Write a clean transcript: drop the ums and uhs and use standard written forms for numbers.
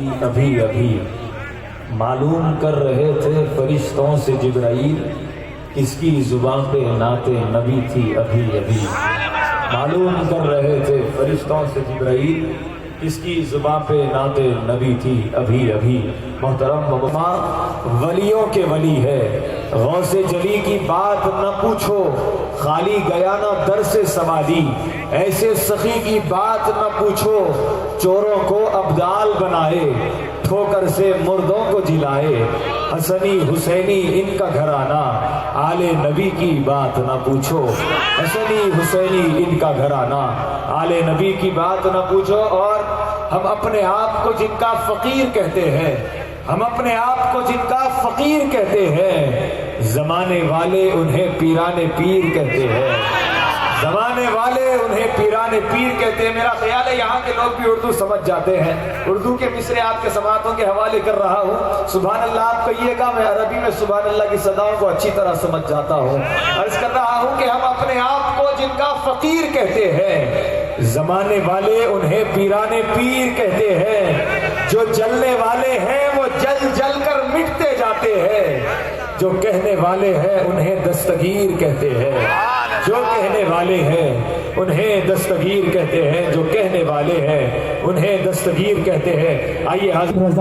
ابھی ابھی معلوم کر رہے تھے فرشتوں سے جبرائیل، کس کی زبان پہ نعت نبی تھی ابھی ابھی۔ معلوم کر رہے تھے فرشتوں سے جبرائیل، کس کی زبان پہ نعت نبی تھی ابھی ابھی۔ محترم ولیوں کے ولی ہے، غوث جلی کی بات نہ پوچھو، خالی گیا نہ در سے سواری۔ ایسے سخی کی بات نہ پوچھو، چوروں کو ابدال بنائے، ٹھوکر سے مردوں کو جلائے۔ حسنی حسینی ان کا گھرانہ، آل نبی کی بات نہ پوچھو۔ حسنی حسینی ان کا گھرانہ، آل نبی کی بات نہ پوچھو۔ اور ہم اپنے آپ کو جن کا فقیر کہتے ہیں، ہم اپنے آپ کو جن کا فقیر کہتے ہیں، زمانے والے انہیں پیران پیر کہتے ہیں، زمانے والے انہیں پیران پیر کہتے ہیں۔ میرا خیال ہے یہاں کے لوگ بھی اردو سمجھ جاتے ہیں۔ اردو کے مصرے آپ کے سماعتوں کے حوالے کر رہا ہوں، سبحان اللہ آپ کہیے گا، میں عربی میں سبحان اللہ کی صداؤں کو اچھی طرح سمجھ جاتا ہوں۔ عرض کر رہا ہوں کہ ہم اپنے آپ کو جن کا فقیر کہتے ہیں، زمانے والے انہیں پیران پیر کہتے ہیں۔ جو جلنے والے ہیں وہ جل جل کر مٹتے جاتے ہیں، جو کہنے والے ہیں انہیں دستگیر کہتے ہیں۔ جو کہنے والے ہیں انہیں دستگیر کہتے ہیں، جو کہنے والے ہیں انہیں دستگیر کہتے ہیں۔ آئیے حضرت